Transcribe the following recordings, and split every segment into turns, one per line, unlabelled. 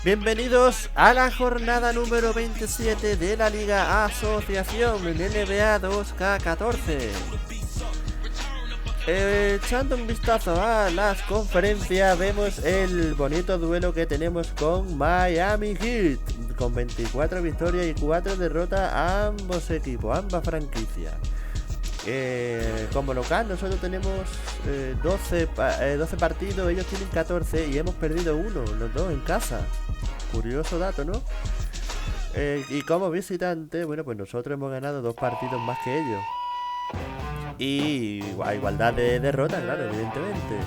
Bienvenidos a la jornada número 27 de la Liga Asociación en NBA 2K14. Echando un vistazo a las conferencias, vemos el bonito duelo que tenemos con Miami Heat, con 24 victorias y 4 derrotas a ambos equipos, ambas franquicias. Como local nosotros tenemos 12 partidos, ellos tienen 14 y hemos perdido uno, los dos en casa. Curioso dato, ¿no? Y como visitante, bueno, pues nosotros hemos ganado 2 partidos más que ellos. Y a igualdad de derrotas, claro, evidentemente.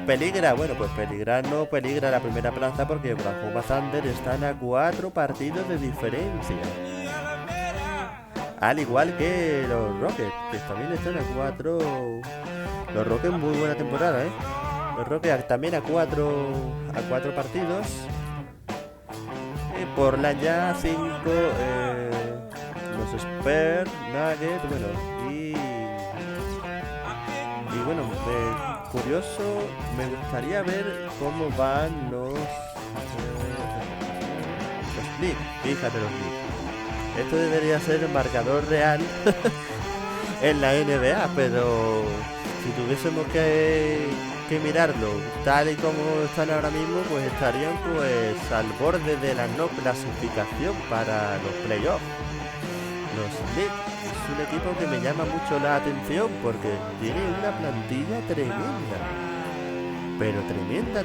Peligra, bueno, pues no peligra la primera plaza porque Oklahoma Thunder están a 4 partidos de diferencia. Al igual que los Rockets, que también están a 4. Los Rockets muy buena temporada, ¿eh? Los Rockets también a 4 partidos. Portland ya 5. Los Spurs, Nuggets, bueno, y bueno, curioso, me gustaría ver cómo van los Knicks. Fíjate los Knicks. Esto debería ser el marcador real en la NBA, pero si tuviésemos que mirarlo tal y como están ahora mismo, pues estarían pues al borde de la no clasificación para los playoffs. Los Knicks es un equipo que me llama mucho la atención porque tiene una plantilla tremenda, pero tremenda.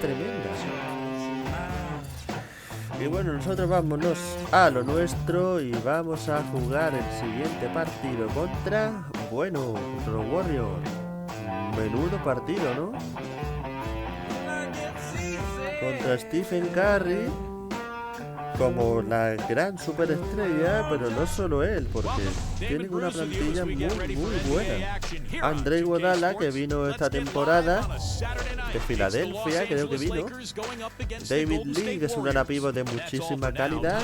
Y bueno, nosotros vámonos a lo nuestro y vamos a jugar el siguiente partido contra los Warriors. Menudo partido, ¿no? Contra Stephen Curry como la gran superestrella, pero no solo él, porque tienen una plantilla muy buena. Andre Iguodala, que vino esta temporada de Filadelfia, creo que vino. David Lee, que es un ala pívot de muchísima calidad.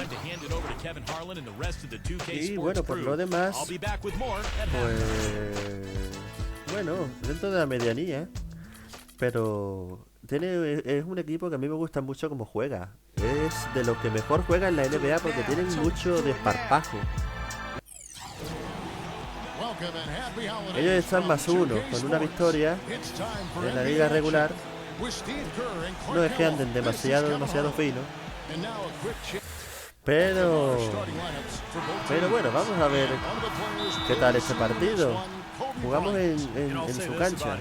Y bueno, por lo demás, pues bueno, dentro de la medianía, pero es un equipo que a mí me gusta mucho como juega. Es de los que mejor juega en la NBA porque tienen mucho desparpajo. Ellos están +1 con una victoria en la liga regular. No es que anden demasiado fino. Pero bueno, vamos a ver qué tal este partido. Jugamos en su cancha.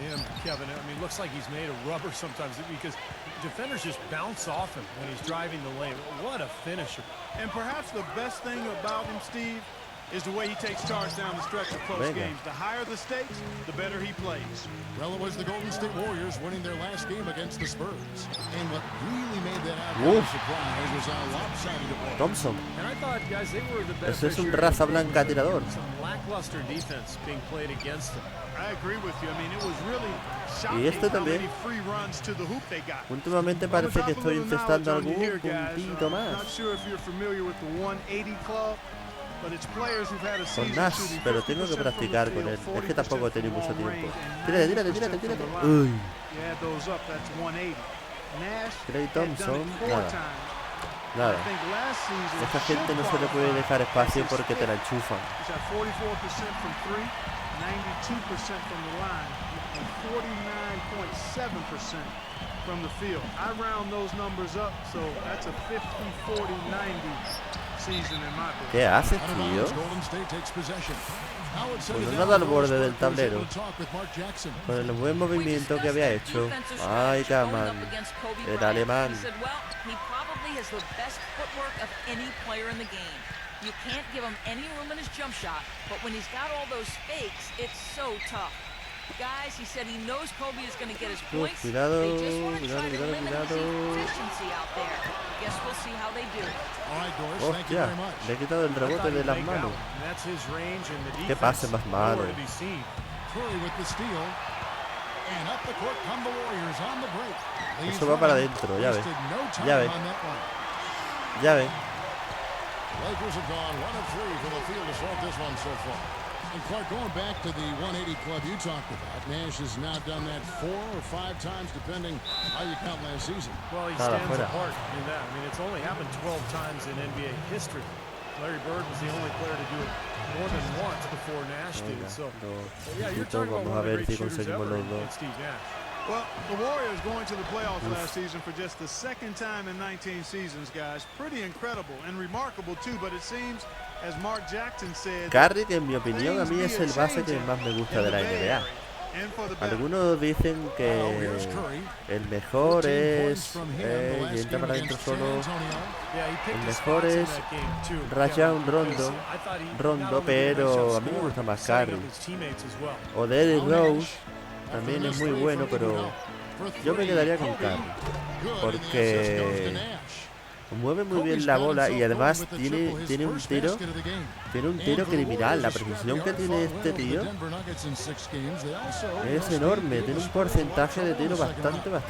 Defenders just bounce off him when he's driving the lane. What a finisher. And perhaps the best thing about him, Steve, is the way he takes charge down the stretch of close games. The higher the stakes, the better he plays.
Well, it was the Golden State Warriors winning their last game against the Spurs. And what really made that outcome a surprise was how lopsided it was.
Thompson.
And I thought, guys, they were the best.
Ese es un raza blanca tirador.
Some lackluster defense being played against him. I agree with you. I mean, it was really
y este también. Últimamente parece que estoy intentando algún puntito más. Con Nash, pero tengo que practicar con él. Es que tampoco he tenido mucho tiempo. Tírate. Uy. Clay Thompson, nada. Esta gente no se le puede dejar espacio porque te la enchufan.
92% from the line and 49.7% from the field. I round those numbers up, so that's a 50-40-90 season in my book.
¿Qué haces, tío? Pues nada al borde del tablero. Con el buen movimiento que había hecho. Ay, Kaman. El alemán.
You can't give him any room in his jump shot, but when he's got all those fakes, it's so tough. Guys, he said he knows Kobe is going to get his points.
Cuidado,
they just want to try to limit his efficiency out there. Guess we'll see how they do.
Hostia, le he quitado el rebote de las manos. Qué pase más malo. Eso va para adentro, ya ve.
Lakers have gone 1 of 3 from the field to start this one so far. And Clark, going back to the 180 club you talked about, Nash has now done that 4 or 5 times, depending how you count last season.
Well, he stands apart in that. I mean, it's only happened 12 times in NBA history. Larry Bird was the only player to do it more than once before Nash did. So, yeah, you're talking about one of the great shooters ever in Steve Nash.
Well, the Warriors going to the playoffs last season for just the second time in 19 seasons, guys. Pretty incredible and remarkable, too, but it seems, as Mark Jackson said,
Curry, que en mi opinión a mí es el base que más me gusta de la NBA. Algunos dicen que el mejor es y entra para adentro solo. El mejor es Rajon Rondo, pero a mí me gusta más Curry. O Derrick Rose también es muy bueno, pero yo me quedaría con Curry porque mueve muy bien la bola y además tiene un tiro criminal. La precisión que tiene este tío es enorme, tiene un porcentaje de tiro bastante bueno.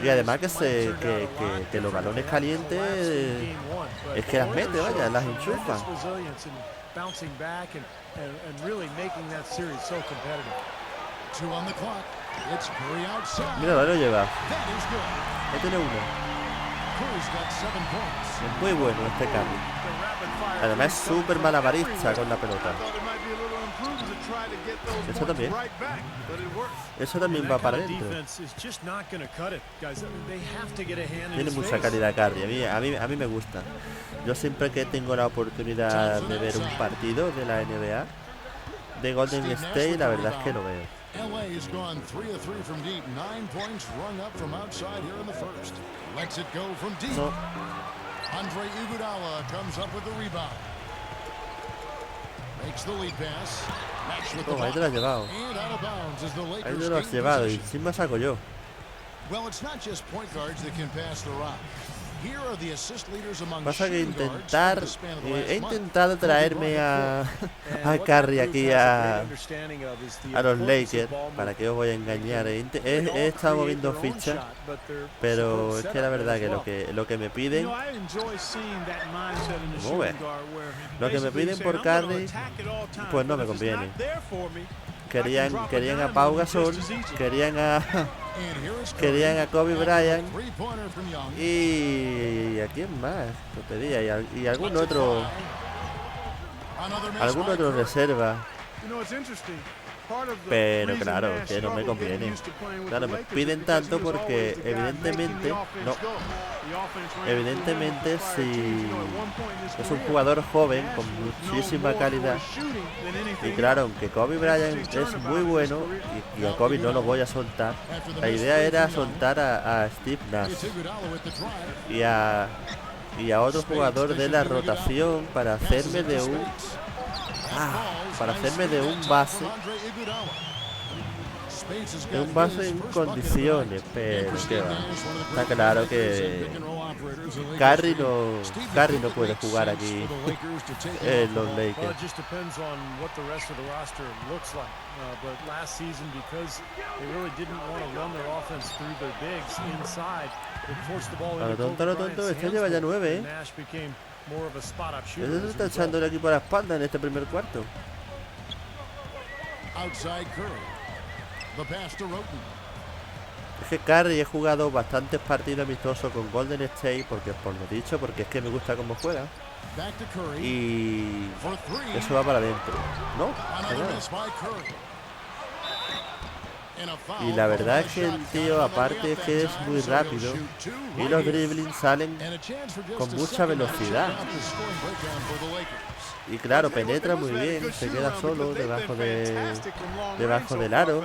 Y además que los balones calientes es que las mete, vaya, las enchufa. Mira, lo lleva. Ya tiene uno. Es muy bueno este cambio. Además es súper malabarista con la pelota. Eso también va para adentro. Tiene mucha calidad Curry. A mí me gusta. Yo siempre que tengo la oportunidad de ver un partido de la NBA de Golden State, la verdad es que lo veo.
LA has gone 3 of 3 from deep. 9 points rung up from outside here in the first. Lets it go from deep.
No.
Andre Iguodala comes up with the rebound. Makes the lead pass. Nash with the
ahí te lo has llevado.
And out of bounds as the Lakers.
Ahí te lo has llevado y encima saco yo.
Well, it's not just point guards that can pass the rock.
Pasa que he intentado traerme a Curry aquí a los Lakers. ¿Para qué os voy a engañar? He estado moviendo fichas, pero es que la verdad que lo que me piden, lo que me piden por Curry, pues no me conviene. Querían a Pau Gasol, querían a Kobe Bryant y a quién más lo pedía y algún otro reserva, pero claro que no me conviene. Claro, me piden tanto porque evidentemente si es un jugador joven con muchísima calidad y claro, aunque Kobe Bryant es muy bueno y a Kobe no lo voy a soltar, la idea era soltar a Steve Nash y a otro jugador de la rotación para hacerme de un base en condiciones, pero que va. Está claro que Curry no puede jugar aquí en los Lakers. A lo tonto, este lleva ya 9, Eso se está echando el equipo a la espalda en este primer cuarto. Es que Curry he jugado bastantes partidos amistosos con Golden State porque es que me gusta cómo juega y eso va para adentro, ¿no? Y la verdad es que el tío aparte es que es muy rápido y los driblings salen con mucha velocidad y claro, penetra muy bien, se queda solo debajo del aro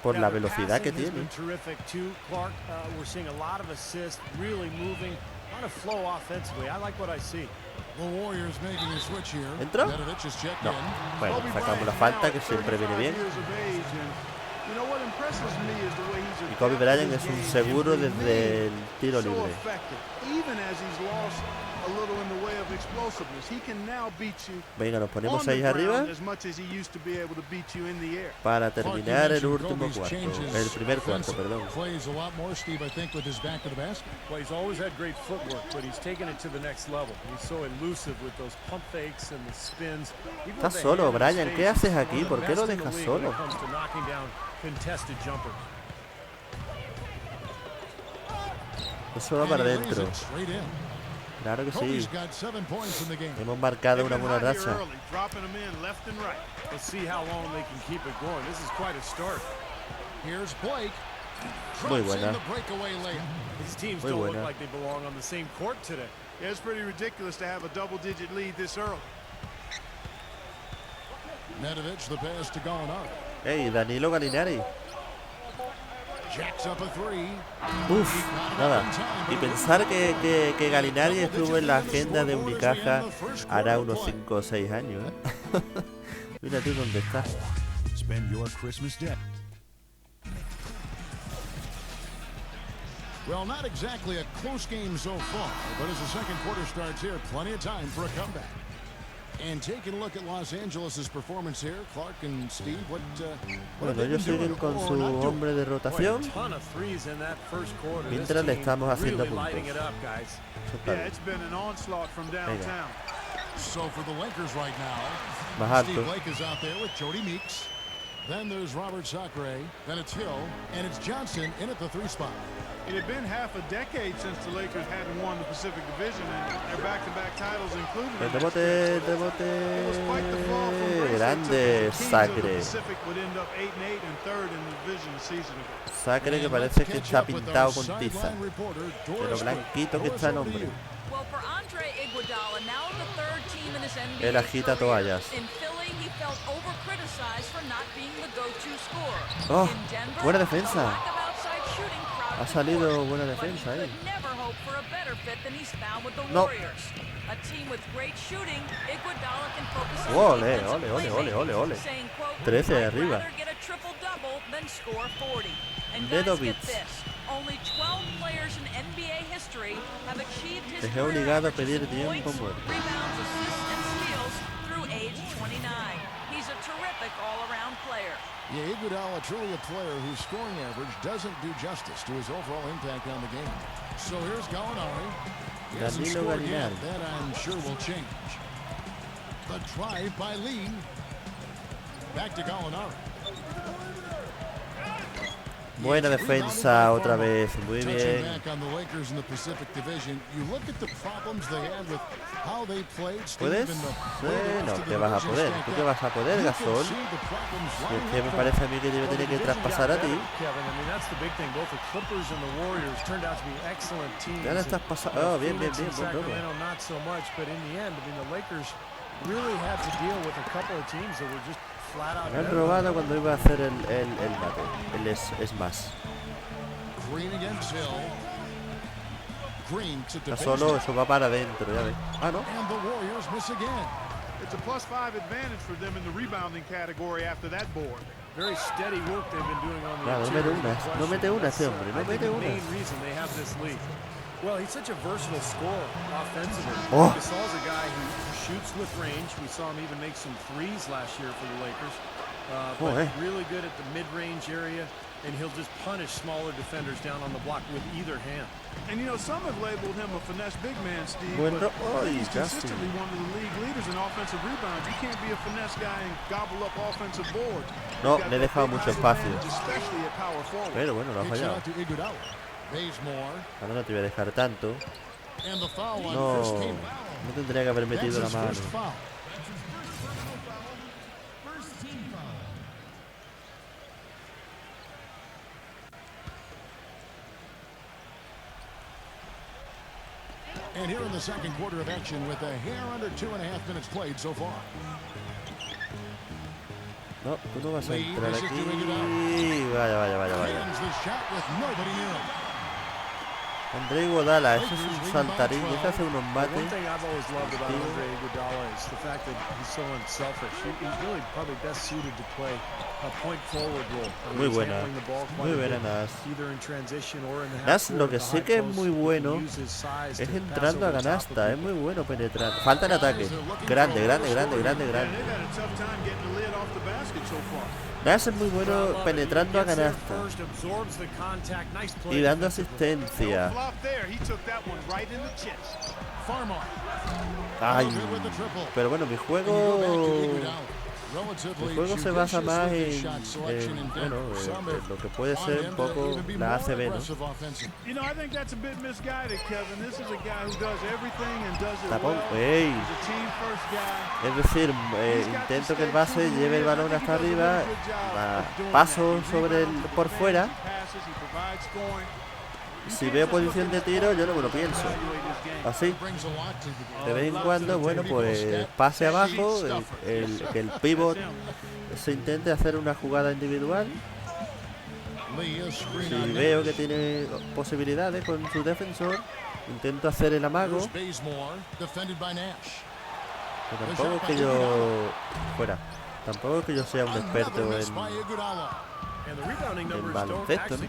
por la velocidad que tiene. ¿Entró? No. Bueno, sacamos la falta que siempre viene bien. Y Kobe Bryant es un seguro desde el tiro libre.
a little in the way of explosiveness. He can now beat you
Venga, nos ponemos
on the
ahí arriba
ground as much as he used to be able to beat you in the air.
para terminar el último cuarto. El primer cuarto, perdón.
Plays a lot more, Steve, I think, with his back to the basket.
Well, he's always had great footwork, but he's taken it to the next level. He's so elusive with those pump fakes and the spins.
Estás solo, Brian. ¿Qué haces aquí? ¿Por qué lo dejas solo? Eso va para adentro. Claro que sí. Hemos marcado una buena racha. Muy buena. Muy buena.
It's pretty ridiculous to have a double-digit lead this early.
Nedovic, the pass to Gallinari.
Hey, Danilo Gallinari.
Jacks up a three.
Uf, nada. Y pensar que Gallinari estuvo en la agenda de Unicaja hará unos 5 o 6 años, ¿eh? Mira tú dónde está.
Spend your Christmas day. Well, not exactly a close game so far, but as the second quarter starts here, plenty of time for a comeback. And taking a look at Los Angeles' performance here, Clark and Steve,
bueno, ellos siguen con su hombre de rotación mientras le estamos haciendo puntos. Venga.
So for the Lakers right now,
Más alto.
Steve Blake is out there with Jody Meeks. Then there's Robert Sacre. Then it's Hill, and it's Johnson in at the 3 spot.
It had been half a decade since the Lakers hadn't won the Pacific Division, and their back-to-back titles included.
El rebote, grande Sacre. Sacre que parece que está pintado con tiza. Pero blanquito que está el hombre. Él agita toallas. Oh, buena defensa. Ha salido buena defensa ahí. No. Ole, ole, ole, ole, ole, ole. 13 de arriba. Nedovic. Dejé obligado a pedir tiempo muerto.
Yeah, Iguodala, truly a player whose scoring average doesn't do justice to his overall impact on the game. So here's Gallinari. He hasn't scored yet. That I'm sure will change. The drive by Lee. Back to Gallinari.
Buena defensa otra vez, muy bien. ¿Puedes? No, ¿qué vas a poder? ¿Tú qué vas a poder, Gasol? Si es que me parece a mí que debe tener que traspasar a ti. Ya la estás pasando. Oh, bien, bien, bien, buen robo. Me han robado cuando iba a hacer el mate. Él es más. Está solo, eso va para adentro, ya ves. Ah, no.
It's a +5 advantage for them in the rebounding category after that board.
Very steady work they've been doing on the
Claro, no mete una ese hombre, no mete una.
Well, he's such a versatile scorer offensively.
Oh.
Gasol's a guy who shoots with range. We saw him even make some threes last year for the Lakers. But really good at the mid-range area, and he'll just punish smaller defenders down on the block with either hand.
And you know, some have labeled him a finesse big man, Steve, but he's consistently one of the league leaders in offensive rebounds. You can't be a finesse guy and gobble up offensive boards.
No, le he dejado mucho espacio.
Especially at power forward.
Pero bueno, lo ha fallado. Ahora no te voy a dejar tanto. No tendría que haber metido la mano.
And here in the second quarter of action with a hair under 2.5 minutes played so far.
No, tú no vas a entrar aquí. Vaya. André Iguodala, ese es un saltarín, ese hace unos mates.
One thing I've always loved about Andre Iguodala is the fact that he's so unselfish. He's really probably best suited to play a point forward role.
Muy buena, muy buena Nas. Nas lo que sí que es muy bueno es entrando a canasta, es muy bueno penetrando. Falta en ataque, grande. Nas es muy bueno penetrando a canasta y dando asistencia. Ay, pero bueno, mi juego se basa más en lo que puede ser un poco la ACB, ¿no? Tapón, ey. Es decir, intento que el base lleve el balón hasta arriba, paso sobre el por fuera. Si veo posición de tiro, yo no me lo pienso. Así. De vez en cuando, bueno, pues pase abajo, que el pivot se intente hacer una jugada individual. Si veo que tiene posibilidades con su defensor, intento hacer el amago. Pero tampoco es que yo... Tampoco es que yo sea un experto en baloncesto, ¿no?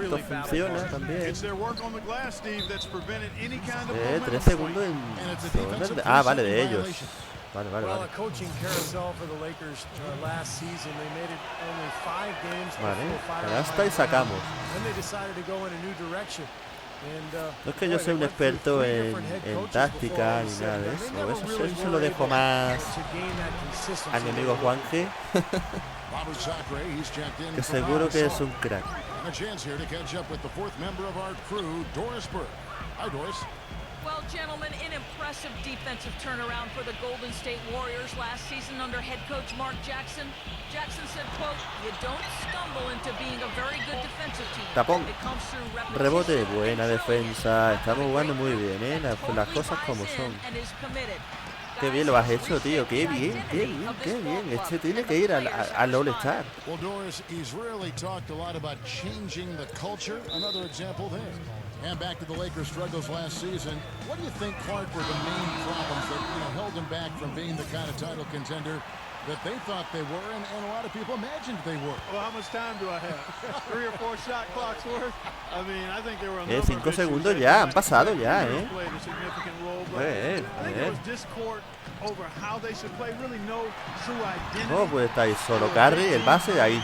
Esto funciona también. 3 segundos en zona. Ah, vale, de ellos. Vale. Vale, canasta y sacamos. No es que yo sea un experto en táctica ni nada de eso. Eso se lo dejo más a mi amigo Juanje, que seguro que es un crack.
Well, gentlemen, an impressive defensive turnaround for the Golden State Warriors last season under head coach Mark Jackson. Jackson said, quote, "You don't stumble into being a very good defensive team.
Tapón.
It comes through repetition."
Rebote, buena defensa. Estamos jugando muy bien, las cosas como son. Qué bien lo has hecho, tío. Qué bien. Este tiene que ir al All-Star.
Well, Doris, he's really talked a lot about changing the culture. Another example there. And back to the Lakers' struggles last season. What do you think, Clark, were the main problems that held them back from being the kind of title contender that they thought they were, and a lot of people imagined they were?
Well, how much time do I have? 3 or 4 shot clocks worth? I mean, I think there were a
5 segundos ya, han pasado ya, No, pues está ahí solo Curry, el base, ahí,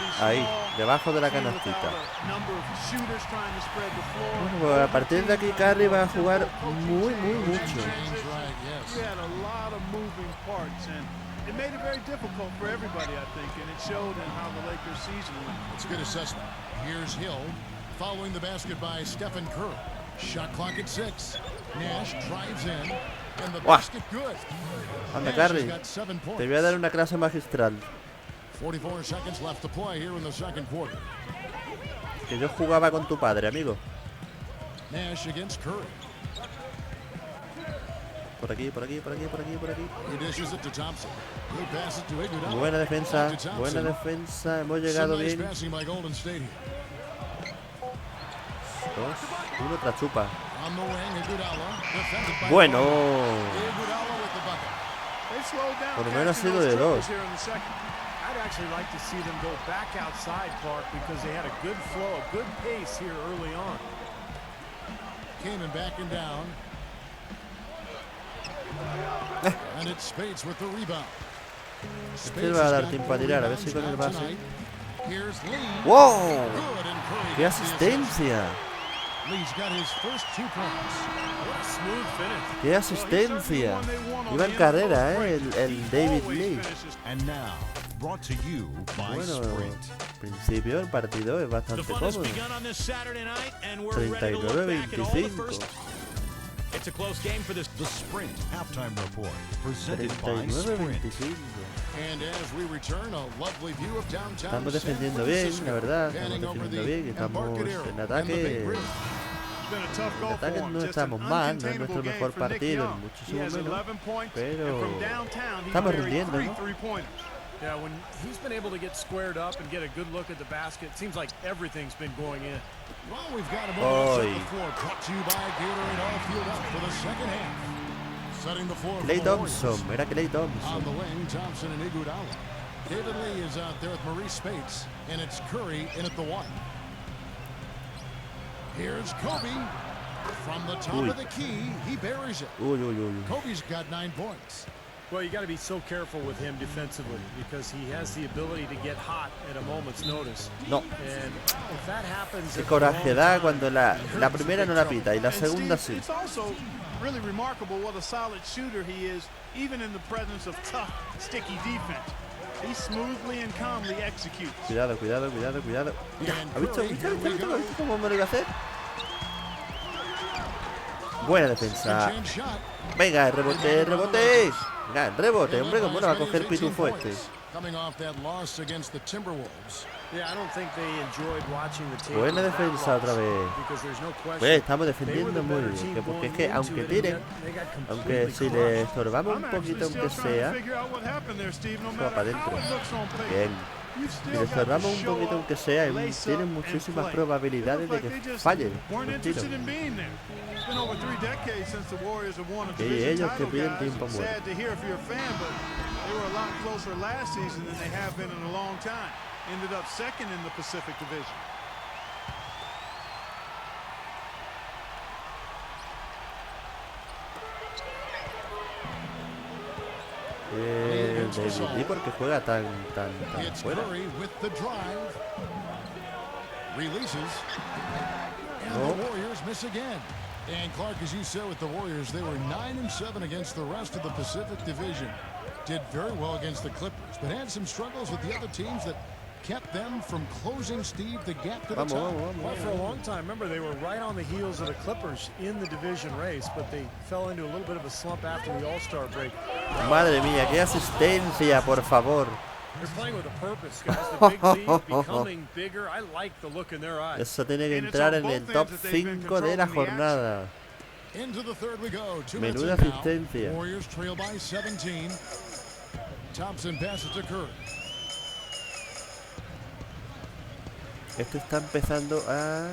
debajo de la canastita. Bueno, pues a partir de aquí Curry va a jugar muy mucho.
It made it very difficult for everybody, I think, and it showed in how the Lakers season went.
It's a good assessment. Here's Hill following the basket by Stephen Curry. Shot clock at 6. Nash drives in, and the basket good.
Anda, Curry, te voy a dar una clase magistral.
44 seconds left to play here in the second quarter.
Que yo jugaba con tu padre, amigo.
Nash against Curry.
Por aquí. Buena defensa, hemos llegado bien. 2, 1 tras chupa. Bueno, por lo menos ha sido de 2.
I'd actually like to see them go back outside, Clark, because they had a good flow, a good pace here early on.
Kaman backing down. And it's Spades with the rebound.
Este va a dar tiempo a tirar, a ver si con el base. ¡Wow! ¡Qué asistencia! ¡Qué asistencia! Iba en carrera, el David Lee. Bueno, al principio el partido es bastante cómodo. 39-25.
It's a close game for this. The Sprint halftime report presented by
39-25.
And as we return, a lovely view of downtown.
Estamos defendiendo bien, la verdad. Estamos defendiendo bien. Estamos en ataque. En ataque no estamos mal, no es nuestro mejor partido, muchísimo menos. Pero estamos rindiendo, ¿no?
Yeah, when he's been able to get squared up and get a good look at the basket, it seems like everything's been going in.
Well, we've got a moment on the floor brought to you by Gatorade All Fueled Up for the second half. Setting the floor
Clay Thompson, era Clay Thompson.
On the wing, Thompson and Iguodala. David Lee is out there with Maurice Spates, and it's Curry in at the one. Here's Kobe. From the top of the key, he buries it. Kobe's got 9 points.
Well, you got to be so careful with him defensively because he has the ability to get hot at a moment's notice.
No.
And if that happens,
Qué coraje da cuando la primera no la pita y la segunda sí.
It's also really remarkable what a solid shooter he is, even in the presence of tough, sticky defense. He smoothly and calmly executes.
Cuidado. Mira, ¿ha visto cómo me lo iba a hacer? Buena defensa. Venga, el rebote. Venga, el rebote, hombre, cómo no va a coger el pitufo este. Buena defensa otra vez. Pues estamos defendiendo muy bien. Porque es que aunque tiren, aunque si le estorbamos un poquito, aunque sea, va para adentro. Bien. Si le estorbamos un poquito, aunque sea, tienen muchísimas probabilidades de que fallen un tiro. Y ellos que piden tiempo muerto. David Lee, porque juega tan fuera.
No. And Clark, as you said with the Warriors, they were 9-7 against the rest of the Pacific Division. Did very well against the Clippers, but had some struggles with the other teams that kept them from closing, Steve, the gap to the top.
Well, for a long time, remember, they were right on the heels of the Clippers in the division race, but they fell into a little bit of a slump after the All-Star break.
Madre mía, qué asistencia, por favor.
They're playing with a purpose, guys. The big league becoming bigger. I like the look in their eyes.
Eso tiene que entrar en el top 5 de la jornada. Menuda asistencia.
Warriors trail by 17. Thompson passes to Curry.
Esto está empezando a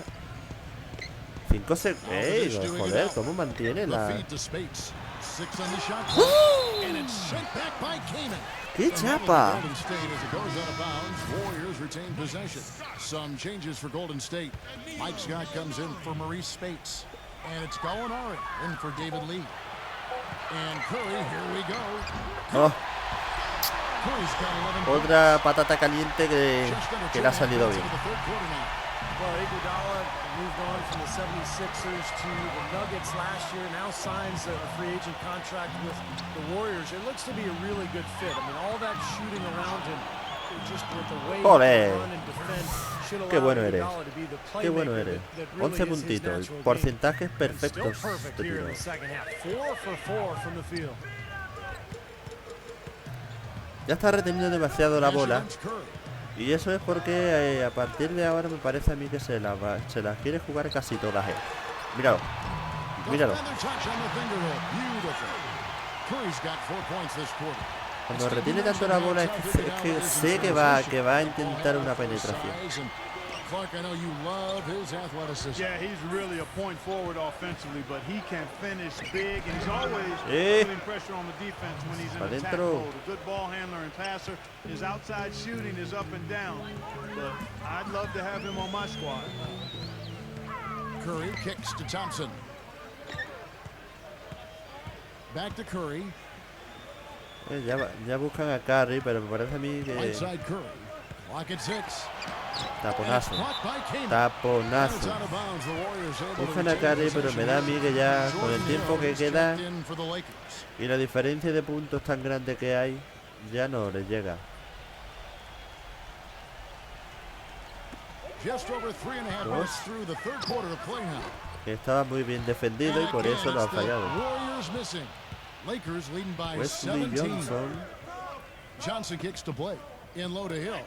5 segundos. Joder, ¿cómo mantiene la? ¡Qué chapa!
Warriors retain possession. Some changes for Golden State. Mike Scott comes in for Maurice Spates. And it's Gallinari in for David Lee. And Curry, here we go.
Oh. Otra patata caliente que le ha salido bien.
Well, Iguodala moved on from the 76ers to the Nuggets last year. Now signs a free agent contract with the Warriors. It looks to be a really good fit. I mean, all that shooting around him, just with the way
¡Joder!
to run and defend, should allow
Qué bueno eres.
Iguodala to be the
Qué bueno
playmaker
eres.
that really
11
is his
puntitos.
natural game.
Porcentajes
And
perfectos
still perfect
de
here in
tiro.
the second half. 4 for 4 from the field.
Ya está reteniendo demasiado la bola. Y eso es porque a partir de ahora me parece a mí que se las quiere jugar casi todas él. Míralo. Cuando retiene tanto la bola es que sé que va a intentar una penetración.
Clark, I know you love his athleticism.
Yeah, he's really a point forward offensively, but he can finish big, and he's always putting pressure on the defense when he's in attack mode. A good ball handler and passer. His outside shooting is up and down, but I'd love to have him on my squad.
Curry kicks to Thompson. Back to Curry.
Ya buscan a Curry, pero me parece a mí que...
Inside Curry. Clock at 6.
Taponazo. Buscan a Curry, pero me da a mí que ya con el tiempo que queda y la diferencia de puntos tan grande que hay, ya no les llega. Que estaba muy bien defendido y por eso lo han fallado. Wesley
Johnson kicks to play. In low to Hill.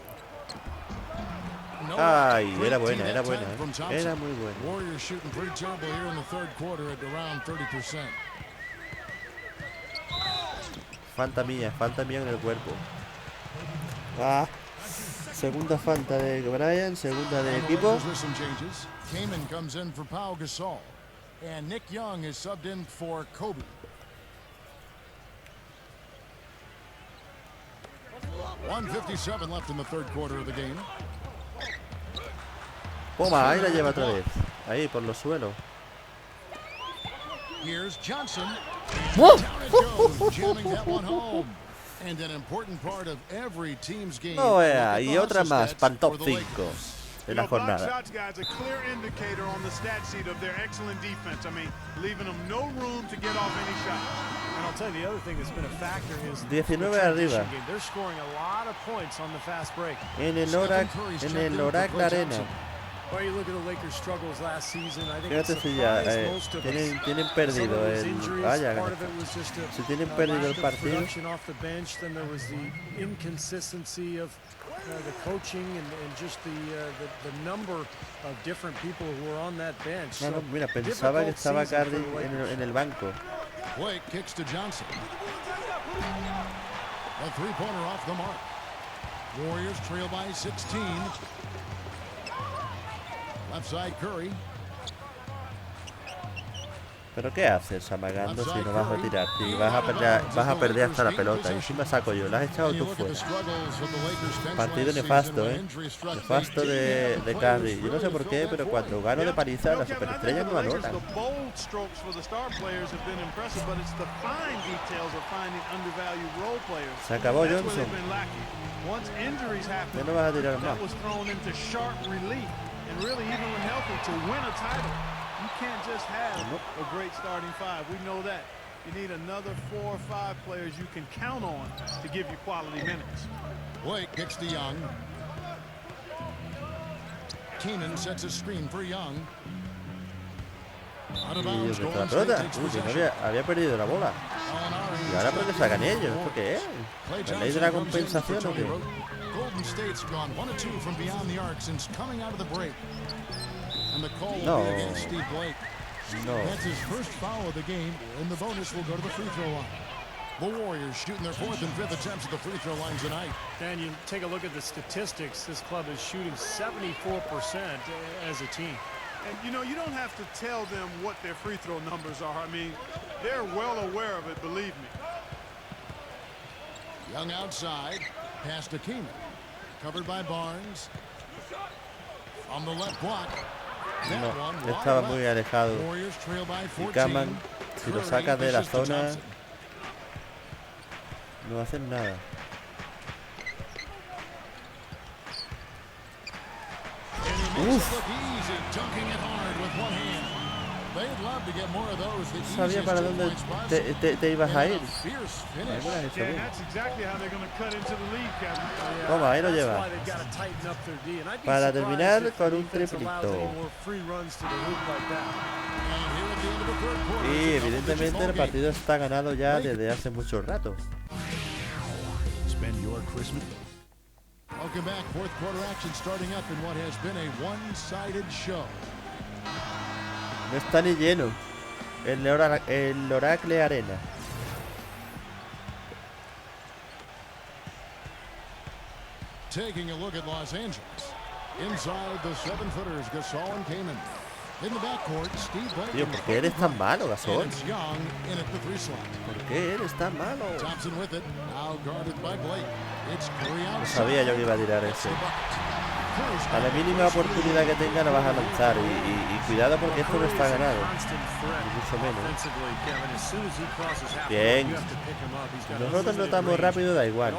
Ay, era buena. Era muy buena.
Warriors shooting pretty terrible here in the third quarter at around 30%.
Falta mía en el cuerpo. Ah, segunda falta de Brian, segunda de equipo.
Kamen comes in for Pau Gasol, and Nick Young is subbed in for Kobe. .157 left in the third quarter of the game.
Poma, ahí la lleva otra vez. Ahí, por los suelos.
Here's Johnson. Down it goes, jamming that one home. And an important part of every team's game.
No, y otra más para el top 5 de la jornada.
Block shots, guys, a clear indicator on the stat sheet of their excellent defense. I mean, leaving them no room to get off any shot.
And I'll tell you the other thing that's been a factor is
19 arriba.
They're scoring a lot of points on the fast break.
En el Oracle Arena.
Well, you look at the Lakers' struggles last season. I think
Fíjate si ya tienen perdido el vaya, si tienen perdido el partido.
Off the bench, then there was the inconsistency of the coaching and just the number of different people who were on that bench.
No, mira, pensaba que estaba Curry en el banco.
Blake kicks to Johnson. A three-pointer off the mark. Warriors trail by 16. Left side Curry.
¿Pero qué haces amagando si no vas a tirar? Si vas a perder hasta la pelota. Y encima saco yo. La has echado tú fuera. Partido nefasto, nefasto de Curry. Yo no sé por qué, pero cuando gano de paliza, las superestrellas no anotan. Se acabó Johnson. Ya no vas a tirar más.
And really, even when healthy, to win a title, you can't just have a great starting five. We know that. You need another 4 or 5 players you can count on to give you quality minutes.
Blake kicks to Young. Keenan sets a screen for Young. Out of bounds, Golden State takes possession.
Había perdido la bola. Y ahora porque sacan ellos. ¿Esto qué es? ¿La ley de la compensación o qué?
Golden State's gone 1 of 2 from beyond the arc since coming out of the break. And the call will be against Steve Blake.
No.
That's his first foul of the game, and the bonus will go to the free throw line. The Warriors shooting their 4th and 5th attempts at the free throw line tonight.
Dan, you take a look at the statistics. This club is shooting 74% as a team.
And, you know, you don't have to tell them what their free throw numbers are. I mean, they're well aware of it, believe me.
Young outside. Pass to Keenan. Covered by Barnes. On the left block.
No, estaba muy alejado. Y Kaman, si lo sacas de la zona, no hacen nada. Uf. Sabía para dónde te ibas a ir. Toma, ahí lo lleva. Para terminar con un triplito. Y evidentemente el partido está ganado ya desde hace mucho rato.
Welcome back. Fourth quarter action starting up in what has been a one-sided show.
No está ni lleno el Oracle Arena.
Taking a look at Los Angeles. Inside the 7-footers, Gasol and Kamen. In the backcourt, Steve Blake.
Tío, ¿por qué eres tan malo, Gasol?
Young in at the 3 slot.
¿Por qué eres tan malo?
Thompson with it. Now guarded by Blake. It's Curry outside.
No sabía yo que iba a tirar ese. A la mínima oportunidad que tenga la vas a lanzar y cuidado porque esto no está ganado, ni mucho menos. Bien, nosotros notamos rápido, da igual.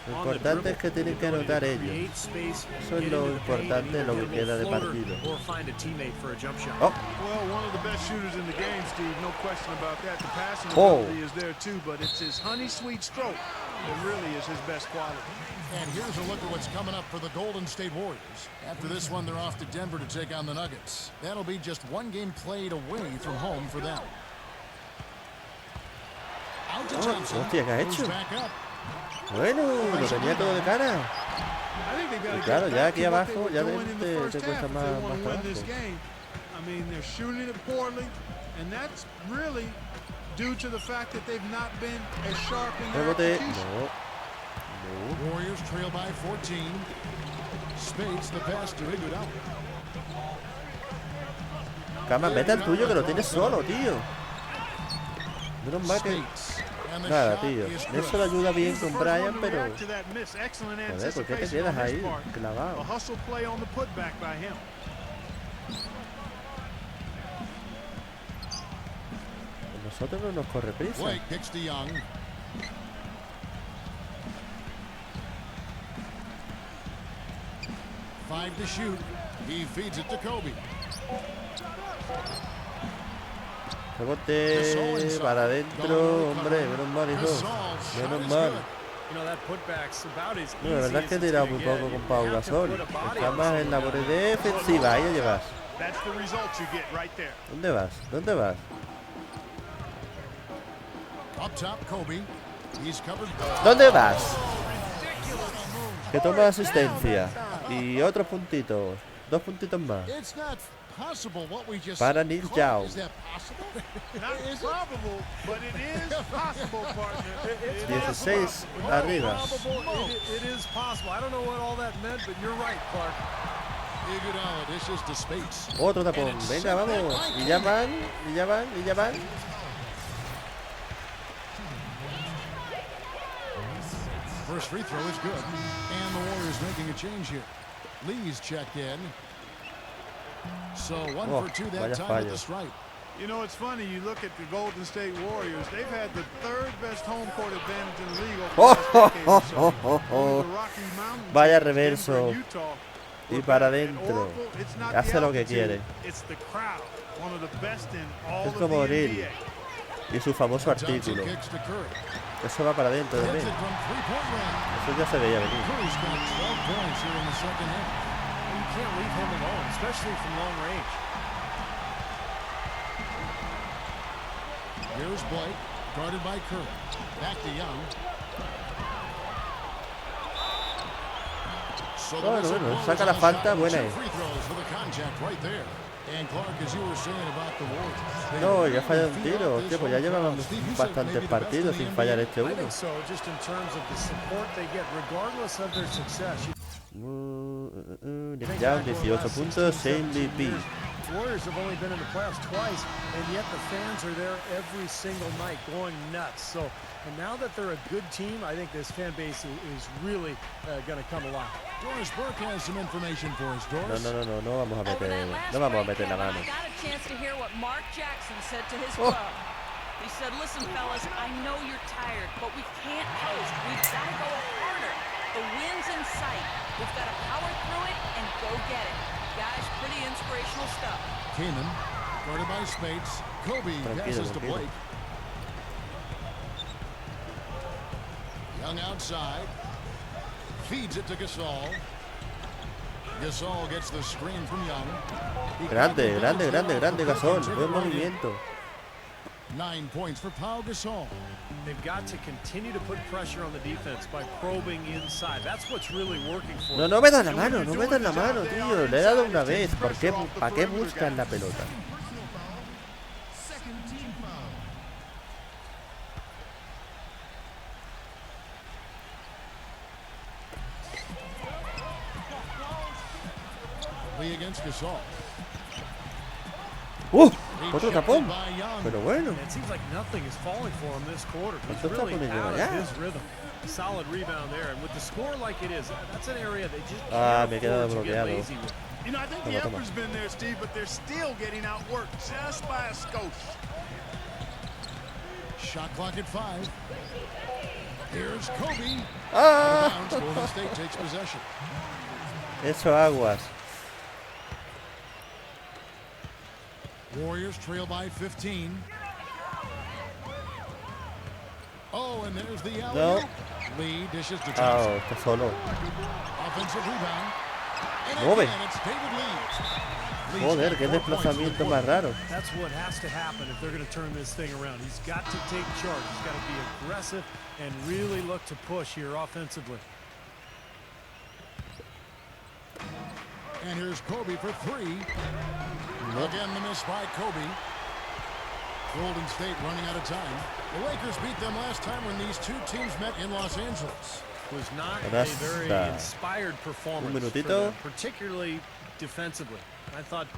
Lo importante es que tienen que anotar ellos. Eso es lo importante de lo que queda de partido. Oh.
It really is his best quality.
And here's a look at what's coming up for the Golden State Warriors. After this one, they're off to Denver to take on the Nuggets. That'll be just one game played away from home for them. Out to Johnson.
Hostia, ¿qué ha hecho? Bueno, lo tenía todo de cara. Y claro, ya aquí abajo ya te cuesta más trabajo.
I mean, they're shooting it poorly, and that's really due to the fact that they've not been as sharp in their execution.
Warriors trail by 14. Spades the pass to Iguodala.
Cama, mete el tuyo que lo tienes solo, tío. Menos mal que... Nada, tío. Eso le ayuda bien con Brian, pero... Joder, ¿por qué te quedas ahí clavado? Nosotros no nos corre prisa.
Five to shoot. He feeds it to Kobe.
Rebote para adentro, hombre, menos mal, hijo. Menos mal. No, la verdad es que he tirado muy poco con Pau Gasol. Está más en labores defensivas. Ahí ya llevas. ¿Dónde vas? ¿Dónde vas? ¿Dónde vas? Que toma asistencia. Y otros puntitos. 2 puntitos más. Para Nick Yao. 16 arriba. Otro tapón. Venga, vamos. Y ya van. Y ya van. Y ya van.
First free throw is good. And the Warriors making a change here. Lee's checked in. So 1 for 2 that time at the stripe.
You know, it's funny, you look at the Golden State Warriors, they've had the 3rd best home court advantage in the league over the last decade or so. The Rocky Mountains,
Vaya reverso.
Utah,
Y para adentro. Hace lo que quiere.
it's the crowd, one of the best in all
Es
of
como
the
él.
NBA.
Y su famoso artículo. Eso va para adentro también. Eso ya se veía venir.
Can't leave him alone, especially from long range.
Here's Blake, guarded by Curry. Back to Young.
Bueno, saca la falta, buena es. No, ya falla un tiro, hostia, pues ya llevábamos bastantes partidos sin fallar este uno. Ya 18 puntos, MVP.
Warriors have only been in the playoffs twice, and yet the fans are there every single night going nuts. So, and now that they're a good team, I think this fan base is really going to come alive.
Doris Burke has some information for us, Doris.
No vamos a meter la mano.
I got a chance to hear what Mark Jackson said to his club. He said, listen, fellas, I know you're tired, but we can't coast. We've got to go harder. The win's in sight. We've got to power through it and go get it. Guys, pretty inspirational stuff.
Kanan, guarded by Spades. Kobe passes to Blake. Young outside. Feeds it to Gasol. Gasol gets the screen from Young.
Grande, Gasol. Buen movimiento.
9 points for Pau Gasol.
They've got to continue to put pressure on the defense by probing inside. That's what's really working for them.
No metan la mano, tío. Le he dado una vez. ¿Para qué buscan la pelota?
Lee against Gasol.
Otro tapón. Pero bueno.
It seems like nothing is falling for him this quarter. He's
¿Cuántos
really
tapones
out
lleva
of
ya?
his rhythm. Solid rebound there, and with the score like it is, that's an area they just
Me he
can't
quedado
afford to get
bloqueado.
lazy with.
You know, I think the effort's been there, Steve, but they're still getting outworked just by a skosh.
Shot clock at 5. Here's Kobe. Golden State takes possession.
Eso aguas.
Warriors trail by 15. Oh, and there's the alley.
No.
Lee dishes to Johnson.
Está solo.
Offensive rebound. And
Mueve.
again, it's David Lee.
Joder, qué desplazamiento más raro.
That's what has to happen if they're going to turn this thing around. He's got to take charge. He's got to be aggressive and really look to push here offensively.
And here's Kobe for 3. Again, the miss by Kobe. Golden State running out of time. The Lakers beat them last time when these two teams met in Los Angeles.
was not
Ahora
a very
está.
inspired performance.
Un minutito.
Particularly defensively. I thought,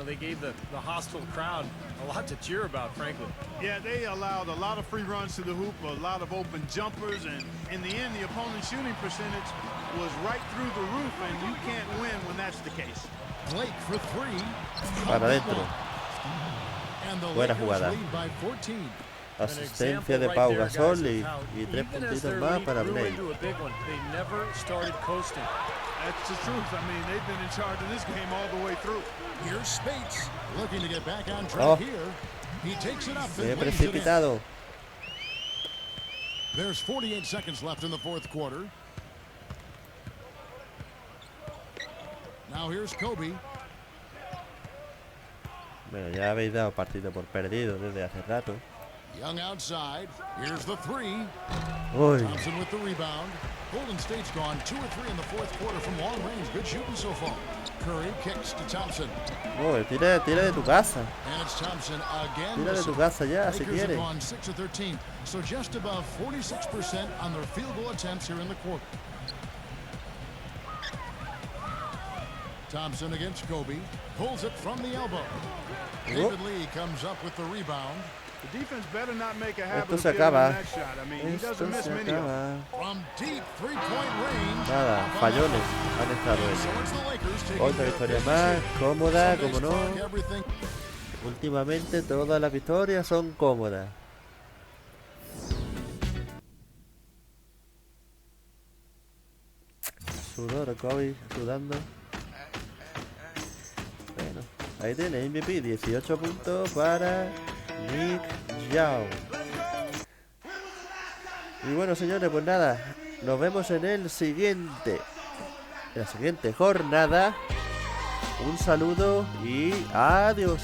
they gave the hostile crowd a lot to cheer about, frankly.
Yeah, they allowed a lot of free runs to the hoop, a lot of open jumpers, and in the end, the opponent's shooting percentage was right through the roof, and you can't win when that's the case.
Blake for three.
Para adentro.
And the
Buena
Lakers
jugada.
lead by 14.
Asistencia de Pau Gasol y 3 puntitos más para Blake.
They never started coasting.
That's the truth. I mean, they've been in charge of this game all the way through.
Here's Spates looking to get back on track here. He takes it up
Se
and
ha
lays it in.
precipitado.
There's 48 seconds left in the fourth quarter. Now here's Kobe.
Bueno, ya habéis dado partido por perdido desde hace rato.
Young outside. Here's the three.
Uy,
Thompson with the rebound. Golden State's gone 2 or 3 in the fourth quarter from long range. Good shooting so far. Curry kicks to Thompson.
uy, tira de tu casa.
And it's Thompson again.
Tira de tu casa ya, si
Lakers have
quieres.
gone 6 of 13, so just above 46% on their field goal attempts here in the quarter. Thompson against Kobe. Pulls it from the elbow. David Lee comes up with the rebound.
The defense better not make a habit
Esto
of
se
giving him
acaba.
that shot. I mean, he
Esto
doesn't miss
se
many of them.
acaba.
From deep three-point range.
Nada, fallones han estado
So
ellos.
it's the Lakers taking
Otra
care of
victoria
business
más,
here.
cómoda,
Sunday's
como no.
fog, everything.
Últimamente todas las victorias son cómodas. Sudor, Kobe, sudando. Bueno, ahí tiene MVP, 18 puntos para Nick Young. Y bueno, señores, pues nada, nos vemos en la siguiente jornada. Un saludo y adiós.